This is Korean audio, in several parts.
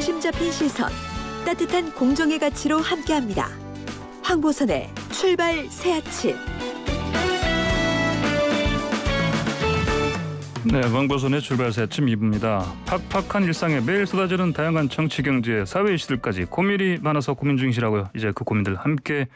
관심 잡힌 시선, 따뜻한 공정의 가치로 함께합니다. 황보선의 출발 새 아침. 네, 황보선의 출발 새 아침 2부입니다. 팍팍한 일상에 매일 쏟아지는 다양한 정치, 경제, 사회 이슈들까지 고민이 많아서 고민 중이시라고요. 이제 그 고민들 함께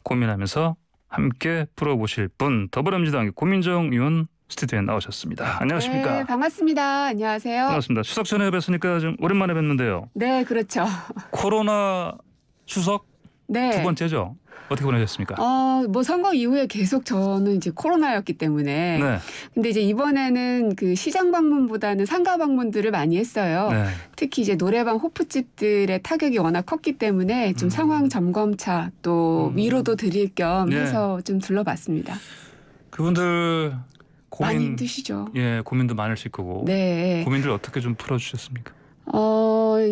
고민하면서 함께 풀어보실 분, 더불어민주당의 고민정 의원 스튜디오에 나오셨습니다. 안녕하십니까? 네, 반갑습니다. 안녕하세요. 반갑습니다. 추석 전에 뵀으니까 좀 오랜만에 뵀는데요. 네, 그렇죠. 코로나 추석 네. 두 번째죠? 어떻게 보내셨습니까? 뭐 선거 이후에 계속 저는 이제 코로나였기 때문에. 네. 근데 이제 이번에는 그 시장 방문보다는 상가 방문들을 많이 했어요. 네. 특히 이제 노래방 호프집들의 타격이 워낙 컸기 때문에 좀 상황 점검차 또 위로도 드릴 겸 네. 해서 좀 둘러봤습니다. 그분들 많이 힘드시죠. 예, 고민도 많으실 거고. 네. 고민들 어떻게 좀 풀어주셨습니까?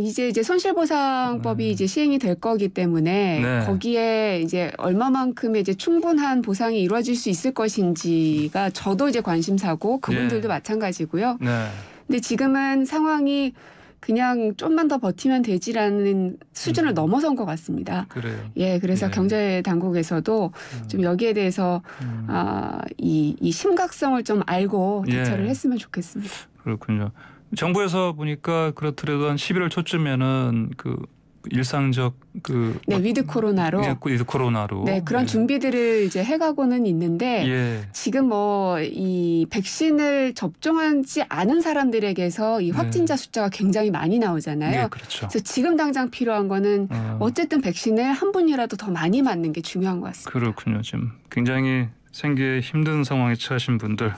이제 손실보상법이 이제 시행이 될 거기 때문에 네. 거기에 이제 얼마만큼의 이제 충분한 보상이 이루어질 수 있을 것인지가 저도 이제 관심사고 그분들도 예. 마찬가지고요. 네. 근데 지금은 상황이 그냥 좀만 더 버티면 되지라는 수준을 넘어선 것 같습니다. 그래요. 예, 그래서 예. 경제 당국에서도 좀 여기에 대해서 이 심각성을 좀 알고 대처를 예. 했으면 좋겠습니다. 그렇군요. 정부에서 보니까 그렇더라도 한 11월 초쯤에는 그 일상적 네, 위드 코로나로. 위드 코로나로. 네, 그런 예. 준비들을 이제 해가고는 있는데 예. 지금 뭐 이 백신을 접종하지 않은 사람들에게서 이 확진자 숫자가 굉장히 많이 나오잖아요. 예, 그렇죠. 그래서 지금 당장 필요한 거는 어쨌든 백신을 한 분이라도 더 많이 맞는 게 중요한 것 같습니다. 그렇군요. 지금 굉장히 생계에 힘든 상황에 처하신 분들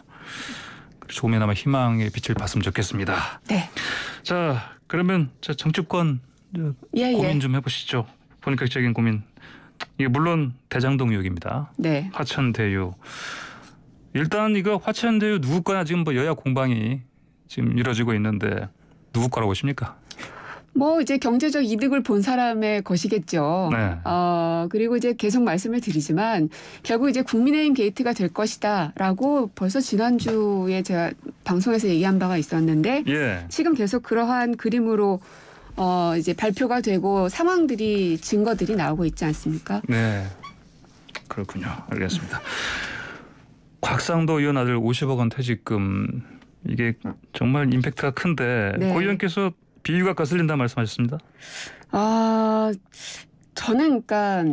조금이나마 희망의 빛을 봤으면 좋겠습니다. 네. 자, 그러면 정치권 고민 좀 해보시죠. 본격적인 고민. 이게 물론 대장동 의혹입니다. 네. 화천대유. 일단 이거 화천대유 누구 거나 지금 뭐 여야 공방이 지금 이루어지고 있는데 누구 거라고 보십니까? 뭐 이제 경제적 이득을 본 사람의 것이겠죠. 네. 그리고 이제 계속 말씀을 드리지만 결국 이제 국민의힘 게이트가 될 것이다라고 벌써 지난주에 제가 방송에서 얘기한 바가 있었는데 예. 지금 계속 그러한 그림으로 이제 발표가 되고 상황들이 증거들이 나오고 있지 않습니까? 네. 그렇군요. 알겠습니다. 곽상도 의원 아들 50억 원 퇴직금 이게 정말 임팩트가 큰데 네. 고 의원께서 비유가 거슬린다 말씀하셨습니다. 저는 그러니까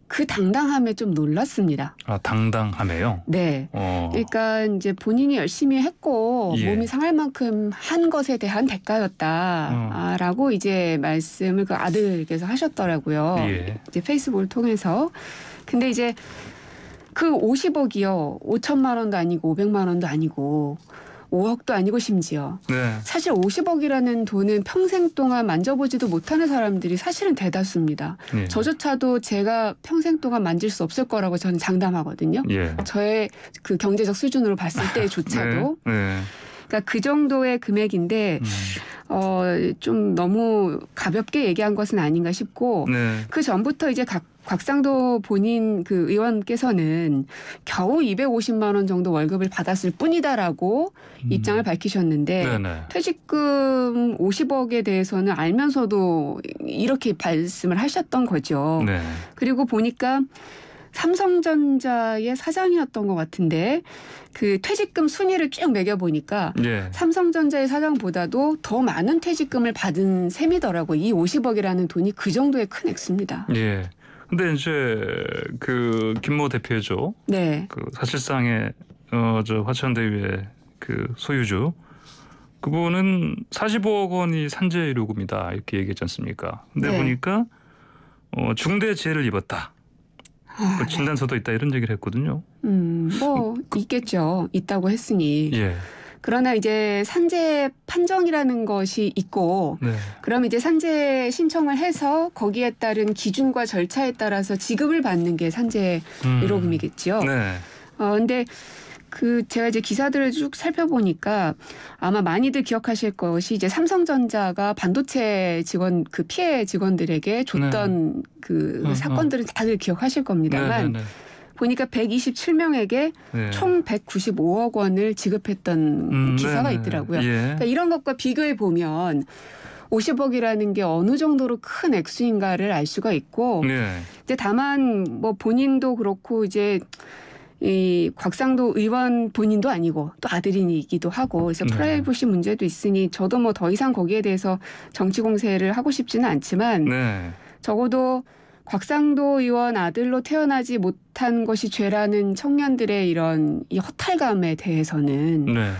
그 당당함에 좀 놀랐습니다. 아, 당당함에요? 네. 그러니까 이제 본인이 열심히 했고 예. 몸이 상할 만큼 한 것에 대한 대가였다라고 이제 말씀을 그 아들께서 하셨더라고요. 예. 이제 페이스북을 통해서. 근데 이제 그 50억이요. 5천만 원도 아니고 500만 원도 아니고 5억도 아니고 심지어. 네. 사실 50억이라는 돈은 평생 동안 만져보지도 못하는 사람들이 사실은 대다수입니다. 예. 저조차도 제가 평생 동안 만질 수 없을 거라고 저는 장담하거든요. 예. 저의 그 경제적 수준으로 봤을 때조차도. 네. 네. 그러니까 그 정도의 금액인데 좀 너무 가볍게 얘기한 것은 아닌가 싶고 네. 그 전부터 이제 곽상도 본인 그 의원께서는 겨우 250만 원 정도 월급을 받았을 뿐이다라고 입장을 밝히셨는데 네네. 퇴직금 50억에 대해서는 알면서도 이렇게 말씀을 하셨던 거죠. 네. 그리고 보니까 삼성전자의 사장이었던 것 같은데 그 퇴직금 순위를 쭉 매겨보니까 예. 삼성전자의 사장보다도 더 많은 퇴직금을 받은 셈이더라고요. 이 50억이라는 돈이 그 정도의 큰 액수입니다. 예. 근데 이제 그 김모 대표죠. 네. 그 사실상의 저 화천대유의 그 소유주. 그분은 45억 원이 산재 요금이다 이렇게 얘기했지 않습니까? 근데 네. 보니까 중대재해를 입었다. 그 진단서도 있다 이런 얘기를 했거든요. 뭐 있겠죠. 있다고 했으니. 예. 그러나 이제 산재 판정이라는 것이 있고 네. 그럼 이제 산재 신청을 해서 거기에 따른 기준과 절차에 따라서 지급을 받는 게 산재 위로금이겠죠. 네. 근데 제가 이제 기사들을 쭉 살펴보니까 아마 많이들 기억하실 것이 이제 삼성전자가 반도체 직원 그 피해 직원들에게 줬던 그 사건들은 다들 기억하실 겁니다만 네. 보니까 127명에게 네. 총 195억 원을 지급했던 기사가 네네. 있더라고요. 예. 그러니까 이런 것과 비교해 보면 50억이라는 게 어느 정도로 큰 액수인가를 알 수가 있고 네. 이제 다만 뭐 본인도 그렇고 이제 이 곽상도 의원 본인도 아니고 또 아들이기도 하고 그래서 네. 프라이버시 문제도 있으니 저도 뭐 더 이상 거기에 대해서 정치 공세를 하고 싶지는 않지만 네. 적어도 곽상도 의원 아들로 태어나지 못한 것이 죄라는 청년들의 이런 이 허탈감에 대해서는 네.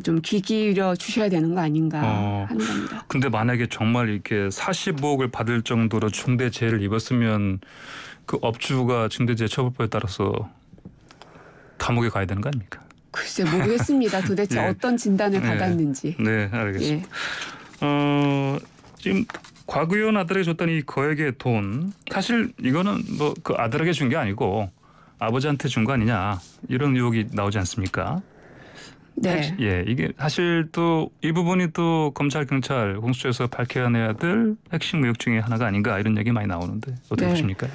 좀 귀 기울여 주셔야 되는 거 아닌가 하는 겁니다. 근데 만약에 정말 이렇게 45억을 받을 정도로 중대재해를 입었으면 그 업주가 중대재해 처벌법에 따라서 감옥에 가야 되는 거 아닙니까? 글쎄 모르겠습니다. 도대체 예. 어떤 진단을 네. 받았는지. 네, 알겠습니다. 예. 지금 곽 의원 아들에게 줬던 이 거액의 돈 사실 이거는 뭐 그 아들에게 준 게 아니고 아버지한테 준 거 아니냐 이런 의혹이 나오지 않습니까? 네. 예, 이게 사실 또 이 부분이 또 검찰 경찰 공수처에서 밝혀내야 될 핵심 의혹 중에 하나가 아닌가 이런 얘기 많이 나오는데 어떻게 네. 보십니까?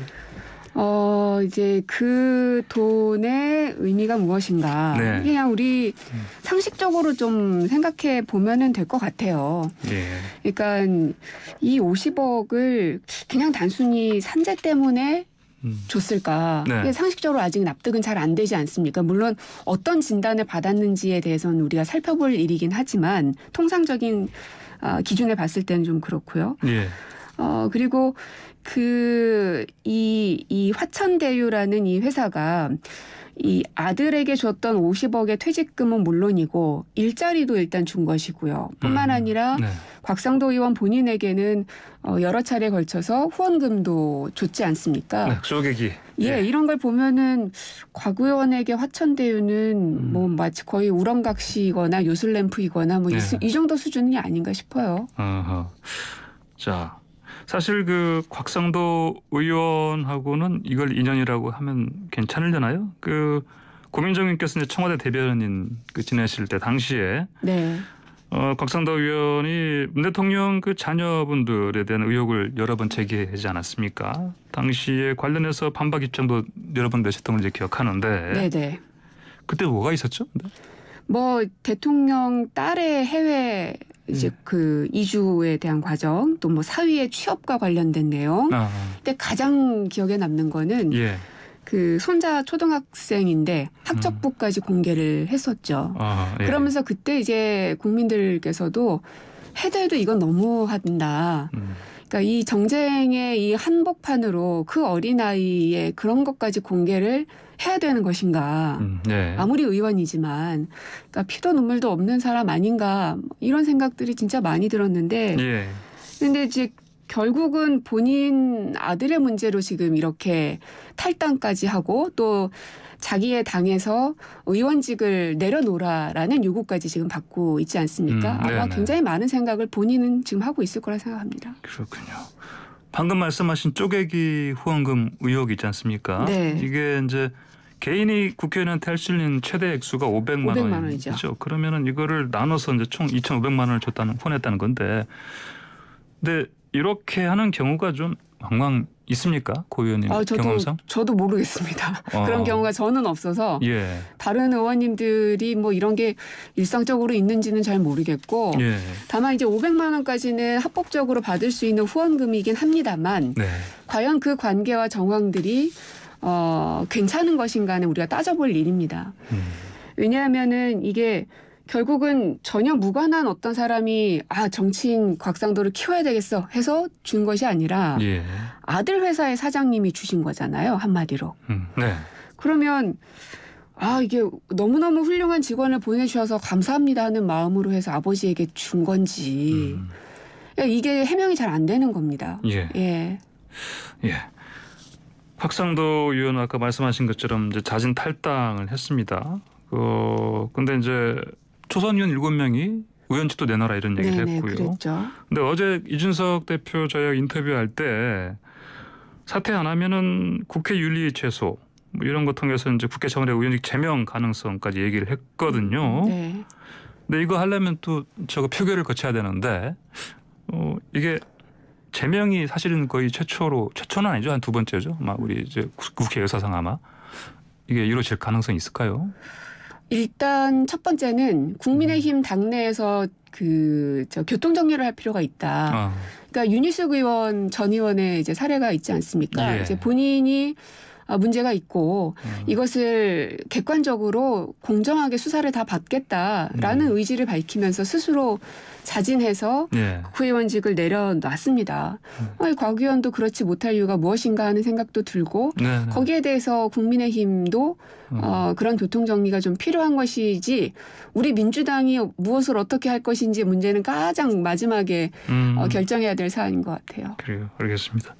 이제 그 돈의 의미가 무엇인가. 네. 그냥 우리 상식적으로 좀 생각해 보면은 될 것 같아요. 예, 그러니까 이 50억을 그냥 단순히 산재 때문에 줬을까? 네. 이게 상식적으로 아직 납득은 잘 안 되지 않습니까? 물론 어떤 진단을 받았는지에 대해서는 우리가 살펴볼 일이긴 하지만 통상적인 기준에 봤을 때는 좀 그렇고요. 예, 그리고 이 화천대유라는 이 회사가 이 아들에게 줬던 50억의 퇴직금은 물론이고 일자리도 일단 준 것이고요. 뿐만 아니라 네. 곽상도 의원 본인에게는 여러 차례에 걸쳐서 후원금도 줬지 않습니까? 네, 쪼개기. 예, 이런 걸 보면은 곽 의원에게 화천대유는 뭐 마치 거의 우렁각시이거나 요술램프이거나 뭐 네. 이 정도 수준이 아닌가 싶어요. 어허. 자, 사실 그 곽상도 의원하고는 이걸 인연이라고 하면 괜찮으려나요? 그 고민정님께서 이제 청와대 대변인 그 지내실 때 당시에 네. 곽상도 의원이 문 대통령 그 자녀분들에 대한 의혹을 여러 번 제기하지 않았습니까? 당시에 관련해서 반박 입장도 여러 번 내셨던 걸 이제 기억하는데 네네. 그때 뭐가 있었죠? 네. 뭐 대통령 딸의 해외 이제 그 이주에 대한 과정 또 뭐 사위의 취업과 관련된 내용. 근데 가장 기억에 남는 거는 예. 그 손자 초등학생인데 학적부까지 공개를 했었죠. 예. 그러면서 그때 이제 국민들께서도 해도 이건 너무한다. 그러니까 이 정쟁의 이 한복판으로 그 어린아이의 그런 것까지 공개를 해야 되는 것인가. 네. 아무리 의원이지만 그러니까 피도 눈물도 없는 사람 아닌가 이런 생각들이 진짜 많이 들었는데 예. 근데 이제 결국은 본인 아들의 문제로 지금 이렇게 탈당까지 하고 또 자기의 당에서 의원직을 내려놓으라라는 요구까지 지금 받고 있지 않습니까? 아마 네네. 굉장히 많은 생각을 본인은 지금 하고 있을 거라 생각합니다. 그렇군요. 방금 말씀하신 쪼개기 후원금 의혹 있지 않습니까? 네. 이게 이제 개인이 국회의원한테 할 수 있는 최대 액수가 500만 500만 원이죠. 원이죠. 그러면은 이거를 나눠서 이제 총 2,500만 원을 후원했다는 건데, 근데 이렇게 하는 경우가 좀 왕왕 있습니까, 고 의원님 경험상? 저도 모르겠습니다. 그런 경우가 저는 없어서 예, 다른 의원님들이 뭐 이런 게 일상적으로 있는지는 잘 모르겠고 예, 다만 이제 500만 원까지는 합법적으로 받을 수 있는 후원금이긴 합니다만 네, 과연 그 관계와 정황들이 괜찮은 것인가는 우리가 따져볼 일입니다. 왜냐하면은 이게 결국은 전혀 무관한 어떤 사람이 정치인 곽상도를 키워야 되겠어 해서 준 것이 아니라 예, 아들 회사의 사장님이 주신 거잖아요. 한마디로. 네, 그러면 이게 너무너무 훌륭한 직원을 보내주셔서 감사합니다 하는 마음으로 해서 아버지에게 준 건지 이게 해명이 잘 안 되는 겁니다. 예, 예. 예. 곽상도 의원 아까 말씀하신 것처럼 이제 자진 탈당을 했습니다. 근데 이제 초선 의원 7명이 의원직도 내놔라 이런 얘기를 네네, 했고요. 그랬죠. 근데 어제 이준석 대표 저희가 인터뷰할 때 사퇴 안 하면은 국회 윤리 최소 뭐 이런 거 통해서 이제 국회 차원의 의원직 제명 가능성까지 얘기를 했거든요. 네. 근데 이거 하려면 또 저거 표결을 거쳐야 되는데 이게 제명이 사실은 거의 최초는 아니죠. 한 두 번째죠. 아마 우리 이제 국회 역사상 아마 이게 이루어질 가능성이 있을까요? 일단 첫 번째는 국민의힘 당내에서 교통 정리를 할 필요가 있다. 그러니까 윤희숙 의원 전 의원의 이제 사례가 있지 않습니까? 예. 이제 본인이 문제가 있고 이것을 객관적으로 공정하게 수사를 다 받겠다라는 의지를 밝히면서 스스로 자진해서 예. 국회의원직을 내려놨습니다. 곽 의원도 그렇지 못할 이유가 무엇인가 하는 생각도 들고 네. 거기에 대해서 국민의힘도 그런 교통정리가 좀 필요한 것이지 우리 민주당이 무엇을 어떻게 할 것인지 문제는 가장 마지막에 결정해야 될 사안인 것 같아요. 그래요. 알겠습니다.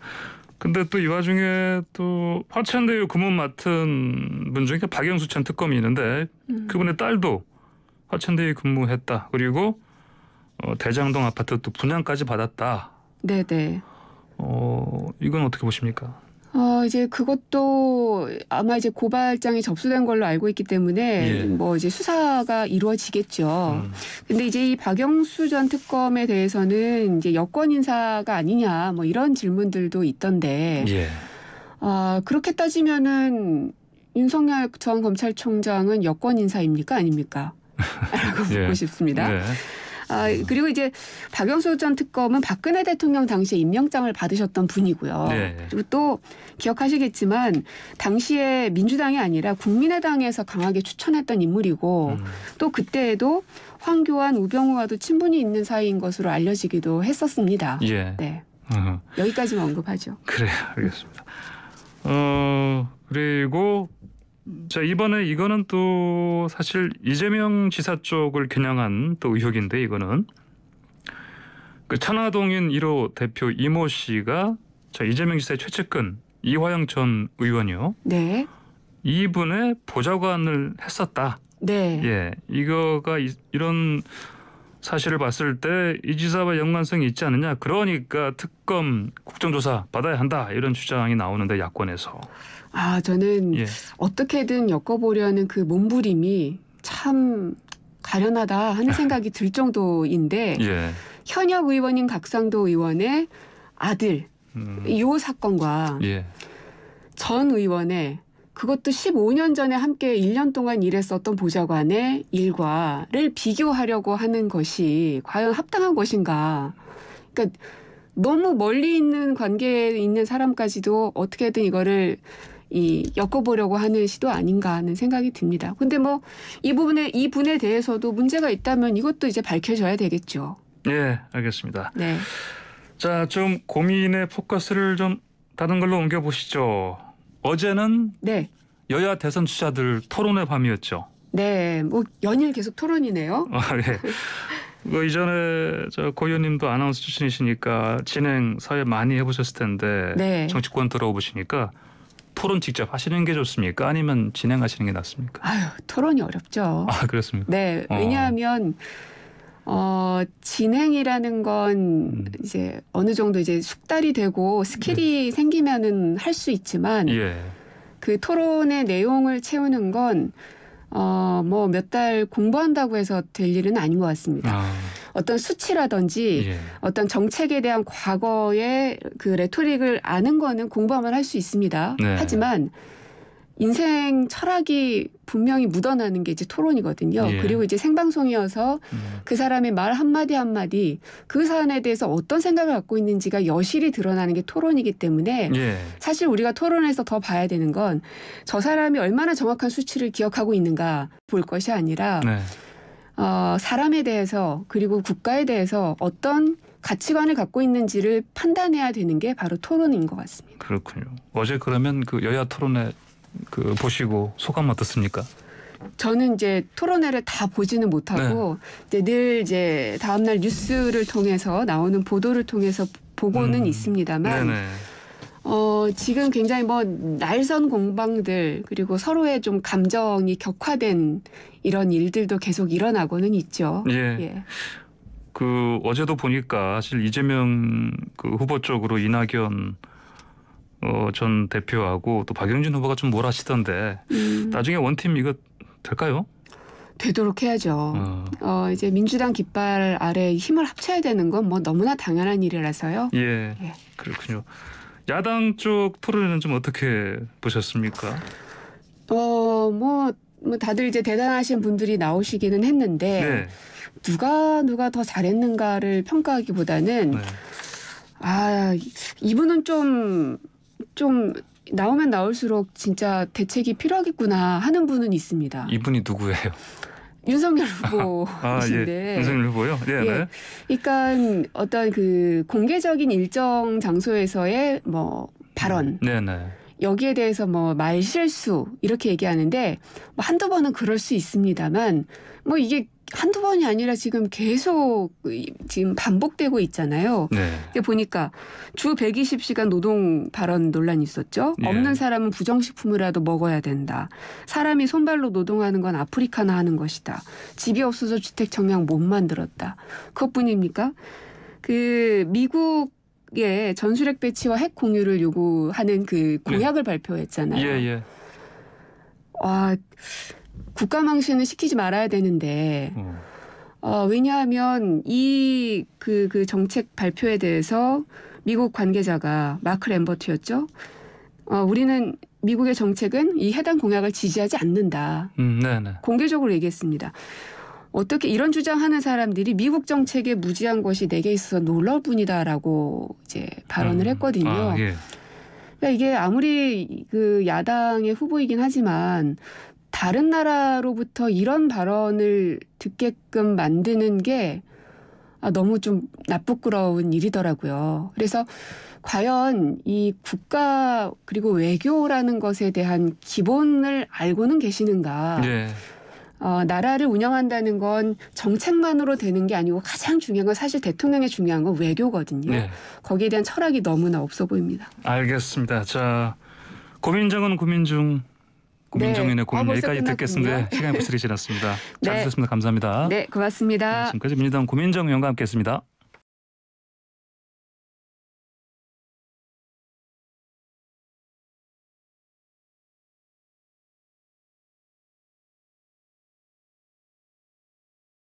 근데 또 이 와중에 또 화천대유 고문 맡은 분 중에 박영수 전 특검이 있는데 그분의 딸도 화천대유에 근무했다. 그리고 대장동 아파트 또 분양까지 받았다. 네네. 이건 어떻게 보십니까? 이제 그것도 아마 이제 고발장이 접수된 걸로 알고 있기 때문에 예. 뭐 이제 수사가 이루어지겠죠. 근데 이제 이 박영수 전 특검에 대해서는 이제 여권 인사가 아니냐 뭐 이런 질문들도 있던데. 예. 그렇게 따지면은 윤석열 전 검찰총장은 여권 인사입니까 아닙니까? 라고 묻고 예. 싶습니다. 네. 그리고 이제 박영수 전 특검은 박근혜 대통령 당시에 임명장을 받으셨던 분이고요. 네. 그리고 또 기억하시겠지만 당시에 민주당이 아니라 국민의당에서 강하게 추천했던 인물이고 또 그때에도 황교안, 우병우와도 친분이 있는 사이인 것으로 알려지기도 했었습니다. 예. 네. 여기까지만 언급하죠. 그래요. 알겠습니다. 그리고 자 이번에 이거는 또 사실 이재명 지사 쪽을 겨냥한 또 의혹인데 이거는 그 천화동인 1호 대표 이모 씨가 자 이재명 지사의 최측근 이화영 전 의원이요. 네. 이분의 보좌관을 했었다. 네. 예, 이거가 이런 사실을 봤을 때 이 지사와 연관성이 있지 않느냐. 그러니까 특검 국정조사 받아야 한다 이런 주장이 나오는데 야권에서. 저는 예. 어떻게든 엮어보려는 그 몸부림이 참 가련하다 하는 생각이 들 정도인데 예. 현역 의원인 각상도 의원의 아들 이 사건과 예. 전 의원의 그것도 15년 전에 함께 1년 동안 일했었던 보좌관의 일과를 비교하려고 하는 것이 과연 합당한 것인가. 그러니까 너무 멀리 있는 관계에 있는 사람까지도 어떻게든 이거를 엮어보려고 하는 시도 아닌가 하는 생각이 듭니다. 근데 뭐 이 분에 대해서도 문제가 있다면 이것도 이제 밝혀져야 되겠죠. 예, 알겠습니다. 네. 자, 좀 고민의 포커스를 좀 다른 걸로 옮겨 보시죠. 어제는 네. 여야 대선 주자들 토론의 밤이었죠. 네. 뭐 연일 계속 토론이네요. 예. 이전에 고 의원님도 아나운서 출신이시니까 진행 사회 많이 해보셨을 텐데 네. 정치권 들어보시니까 토론 직접 하시는 게 좋습니까? 아니면 진행하시는 게 낫습니까? 토론이 어렵죠. 그렇습니까? 네. 왜냐하면 진행이라는 건 이제 어느 정도 이제 숙달이 되고 스킬이 생기면은 할 수 있지만 예. 그 토론의 내용을 채우는 건 뭐 몇 달 공부한다고 해서 될 일은 아닌 것 같습니다. 어떤 수치라든지 예. 어떤 정책에 대한 과거의 그 레토릭을 아는 거는 공부하면 할 수 있습니다. 네. 하지만 인생 철학이 분명히 묻어나는 게 이제 토론이거든요. 예. 그리고 이제 생방송이어서 그 사람의 말 한마디 한마디 그 사안에 대해서 어떤 생각을 갖고 있는지가 여실히 드러나는 게 토론이기 때문에 예. 사실 우리가 토론에서 더 봐야 되는 건 저 사람이 얼마나 정확한 수치를 기억하고 있는가 볼 것이 아니라 네. 사람에 대해서 그리고 국가에 대해서 어떤 가치관을 갖고 있는지를 판단해야 되는 게 바로 토론인 것 같습니다. 그렇군요. 어제 그러면 그 여야 토론회 보시고 소감 어떻습니까? 저는 이제 토론회를 다 보지는 못하고 이제 늘 이제 다음날 뉴스를 통해서 나오는 보도를 통해서 보고는 있습니다만 네네. 지금 굉장히 뭐 날선 공방들 그리고 서로의 좀 감정이 격화된 이런 일들도 계속 일어나고는 있죠. 예. 어제도 보니까 사실 이재명 후보 쪽으로 이낙연 전 대표하고 또 박용진 후보가 좀 몰아치던데 나중에 원팀 이거 될까요? 되도록 해야죠. 이제 민주당 깃발 아래 힘을 합쳐야 되는 건 뭐 너무나 당연한 일이라서요. 예. 그렇군요. 야당 쪽 토론회는 좀 어떻게 보셨습니까? 뭐 뭐 다들 이제 대단하신 분들이 나오시기는 했는데 네. 누가 더 잘했는가를 평가하기보다는 네. 이분은 좀 나오면 나올수록 진짜 대책이 필요하겠구나 하는 분은 있습니다. 이분이 누구예요? 윤석열 예. 후보이신데. 윤석열 후보요? 네, 예. 네. 그러니까 어떤 그 공개적인 일정 장소에서의 뭐 발언 네, 네. 여기에 대해서 뭐 말실수 이렇게 얘기하는데 뭐 한두 번은 그럴 수 있습니다만 뭐 이게 한두 번이 아니라 지금 계속 지금 반복되고 있잖아요. 네. 보니까 주 120시간 노동 발언 논란이 있었죠. 예. 없는 사람은 부정식품이라도 먹어야 된다. 사람이 손발로 노동하는 건 아프리카나 하는 것이다. 집이 없어서 주택 청약 못 만들었다. 그것뿐입니까? 그 미국의 전술핵 배치와 핵 공유를 요구하는 그 공약을 발표했잖아요. 예. 국가망신을 시키지 말아야 되는데 왜냐하면 이 그 정책 발표에 대해서 미국 관계자가 마크 램버트였죠. 우리는 미국의 정책은 이 해당 공약을 지지하지 않는다. 네. 공개적으로 얘기했습니다. 어떻게 이런 주장하는 사람들이 미국 정책에 무지한 것이 내게 있어서 놀라울 뿐이다라고 이제 발언을 했거든요. 예. 그러니까 이게 아무리 그 야당의 후보이긴 하지만 다른 나라로부터 이런 발언을 듣게끔 만드는 게 너무 좀 나쁘끄러운 일이더라고요. 그래서 과연 이 국가 그리고 외교라는 것에 대한 기본을 알고는 계시는가. 예. 나라를 운영한다는 건 정책만으로 되는 게 아니고 가장 중요한 건 사실 대통령의 중요한 건 외교거든요. 네. 거기에 대한 철학이 너무나 없어 보입니다. 알겠습니다. 자, 고민정은 고민중. 고민정인의 고민 벌써 여기까지 끝났군요. 듣겠습니다. 시간이 벌써 지났습니다. 잘 네. 들었습니다. 감사합니다. 네, 고맙습니다. 지금까지 민주당 고민정 의원과 함께했습니다.